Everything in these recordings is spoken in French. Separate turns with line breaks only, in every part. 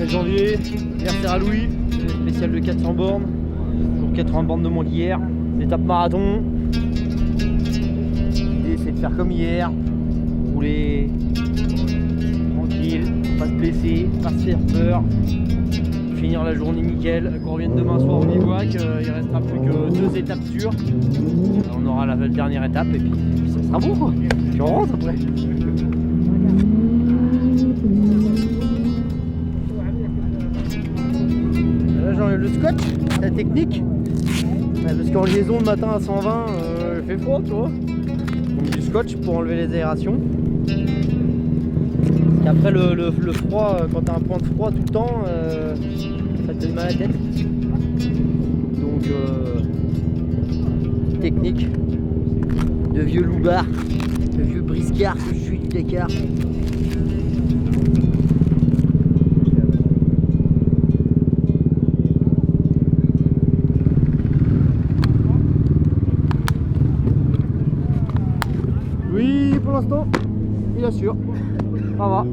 13 janvier, anniversaire à Louis, spécial de 400 bornes, toujours 80 bornes de moins qu'hier, étape marathon. L'idée c'est de faire comme hier, rouler tranquille, pas se blesser, pas se faire peur, finir la journée nickel, qu'on revienne demain soir au bivouac, il restera plus que 2 étapes sûres, on aura la dernière étape et puis ça sera bon quoi, puis on rentre après. Là j'enlève le scotch, la technique, parce qu'en liaison le matin à 120 il fait froid tu vois, on met du scotch pour enlever les aérations. Parce qu'après le froid, quand t'as un point de froid tout le temps, ça te donne mal à la tête. Donc technique de vieux loupard, de vieux briscard que je suis du Dakar. Oui, pour l'instant, il assure. Ça va.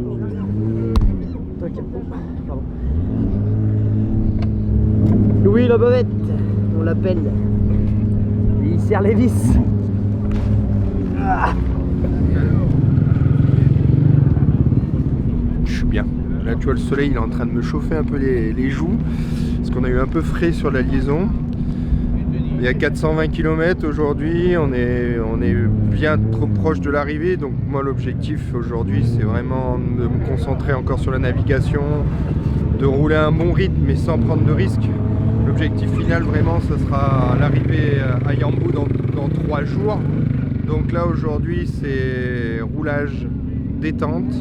T'inquiète. Pardon. Louis la bavette, on l'appelle. Il serre les vis. Ah.
Je suis bien. Là tu vois le soleil il est en train de me chauffer un peu les joues. Parce qu'on a eu un peu frais sur la liaison. Il y a 420 km aujourd'hui, on est bien trop proche de l'arrivée, donc moi l'objectif aujourd'hui c'est vraiment de me concentrer encore sur la navigation, de rouler un bon rythme mais sans prendre de risques. L'objectif final vraiment ce sera l'arrivée à Yambu dans 3 jours. Donc là aujourd'hui c'est roulage détente.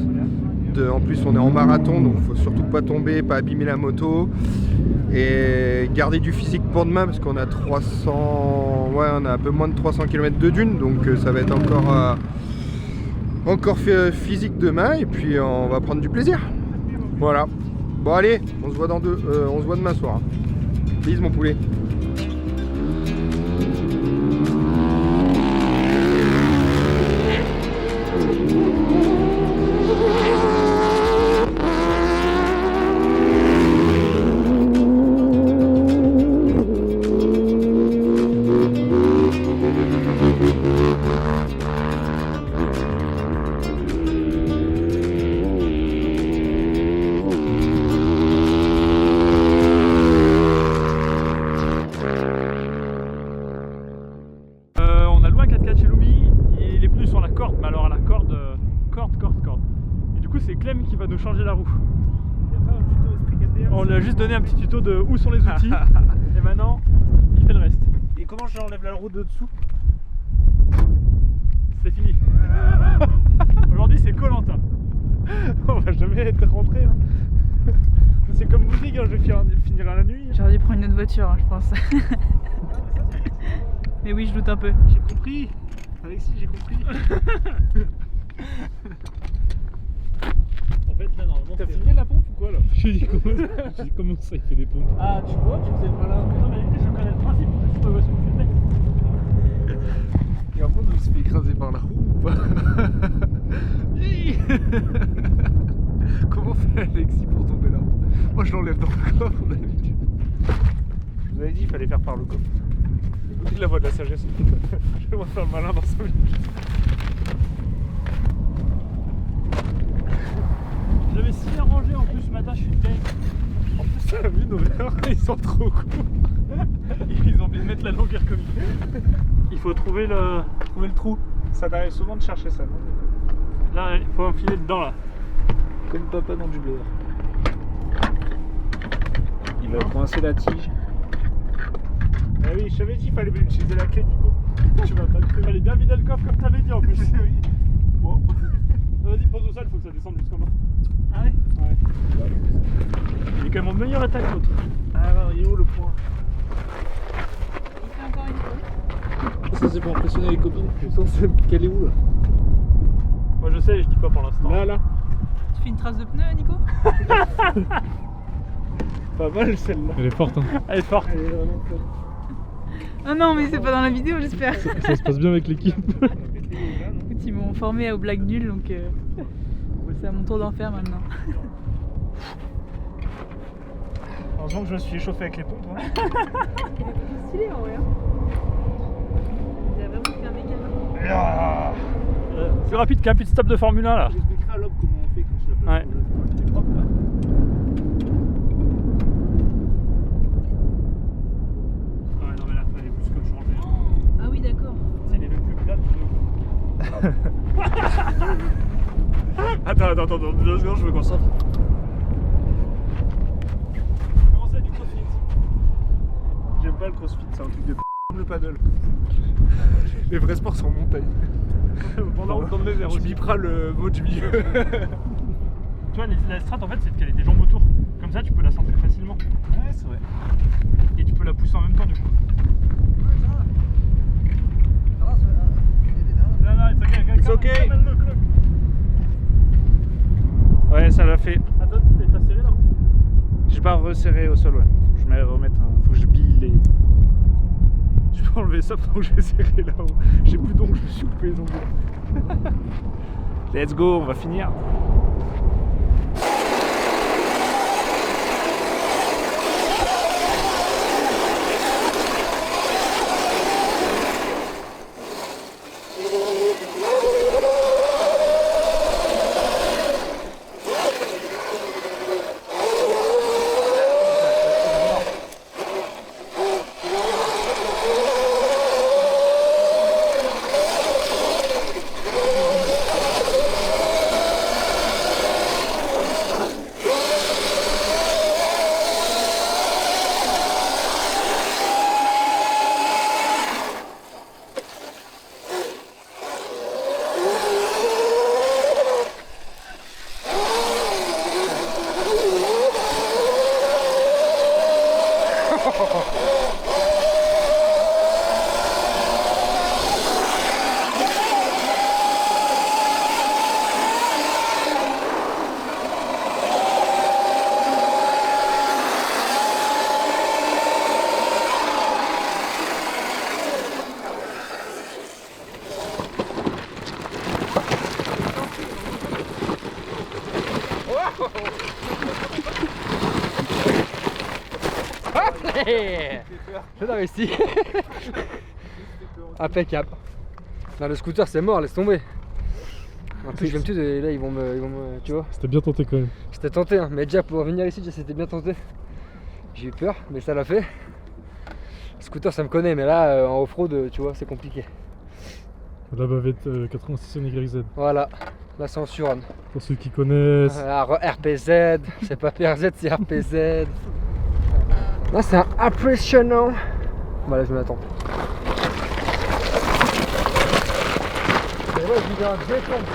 En plus on est en marathon donc il faut surtout pas tomber, pas abîmer la moto. Et garder du physique pour demain parce qu'on a 300, ouais on a un peu moins de 300 km de dunes donc ça va être encore fait physique demain et puis on va prendre du plaisir. Voilà. Bon allez, on se voit on se voit demain soir. Bis mon poulet.
C'est Clem qui va nous changer la roue. On lui a juste donné un petit tuto de où sont les outils et maintenant il fait le reste.
Et comment j'enlève la roue de dessous?
C'est fini. Aujourd'hui c'est Koh-Lanta. On va jamais être rentré. Hein. C'est comme vous dites, hein, je vais finir à la nuit.
J'aurais dû prendre une autre voiture, hein, je pense. Mais oui, je doute un peu.
J'ai compris. Alexis, j'ai compris.
En fait, là, normalement,
t'as filmé la pompe ou quoi là?
Je dis comment ça il fait des pompes.
Ah, tu vois, tu faisais le malin.
Non, mais je connais le principe, je peux voir ce que tu fais.
Et en monde il se fait écraser par la roue ou pas? Comment fait Alexis pour tomber là? Moi je l'enlève dans le coffre d'habitude.
Je vous avais dit qu'il fallait faire par le coffre. Écoutez la voix de la sagesse. Je vais faire le malin dans 5 minutes.
J'avais si bien rangé en plus ce matin, je suis dead.
En plus, t'as vu nos verres, ils sont trop courts.
Ils ont oublié de mettre la longueur comme il faut. Il faut trouver le trou.
Ça t'arrive souvent de chercher ça, non?
Là, il faut enfiler dedans là.
Comme papa dans du beurre. Il va coincer la tige. Ah oui, je t'avais dit qu'il fallait utiliser la clé, Nico. Tu m'as pas cru.
Fallait bien vider le coffre comme t'avais dit en plus.
Oui.
Bon. Vas-y, pose au sol, il faut que ça descende jusqu'en bas.
Ah ouais?
Ouais. Il est quand même en meilleur état que l'autre.
Ah non, il est où le point?
Il fait encore une fois.
Ça c'est pour impressionner les copines. Putain, qu'elle est où là?
Moi je sais, je dis pas pour l'instant.
Là.
Tu fais une trace de pneu, Nico?
Pas mal celle-là.
Elle est forte, hein. Elle est forte.
Elle est vraiment forte.
Ah non, mais c'est pas dans la vidéo, j'espère.
Ça se passe bien avec l'équipe.
Écoute, ils m'ont formé aux blagues nulles, donc c'est à mon tour d'en faire maintenant.
Heureusement que je me suis échauffé avec les pompes. Hein.
Il est stylé en vrai. Il a vraiment fait un méga.
Plus rapide qu'un pit stop de Formule 1 là.
J'expliquerai à Lob comment on fait quand je l'appelle.
Ouais.
Il est propre là.
Ouais, non mais là, elle est plus que changée.
Ah oui, d'accord.
Tu sais, il est même plus plat Attends, 2 secondes, je me concentre. Comment ça, du crossfit? J'aime pas le crossfit, c'est un truc de p***.
Le paddle. Les vrais sports sont en montagne.
Pendant dans le verre
Tu
aussi.
biperas le mot du milieu.
Tu vois, la strat en fait, c'est de caler tes jambes autour. Comme ça, tu peux la centrer facilement.
Ouais, c'est vrai.
Et tu peux la pousser en même temps, du coup. Non, it's okay. Ouais, ça l'a fait. Attends, t'as serré là? J'ai pas resserré au sol, ouais. Je vais remettre un. Faut que je bille les. Je peux enlever ça pendant que je vais serrer là-haut. J'ai plus d'ongles, je me suis coupé les ongles. Let's go, on va finir.
Je l'ai réussi. Impeccable. Non, le scooter c'est mort, laisse tomber. En plus je vais me tuer et là ils vont me tu vois.
C'était bien tenté quand même.
J'étais tenté hein. Mais déjà pour venir ici déjà c'était bien tenté. J'ai eu peur mais ça l'a fait. Le scooter ça me connaît mais là en off-road tu vois c'est compliqué.
La bavette 86 YZ.
Voilà, la censure.
Pour ceux qui connaissent.
RPZ, c'est pas PRZ c'est RPZ. Là c'est impressionnant. Voilà je m'attends. Et ouais, je vais un décompte,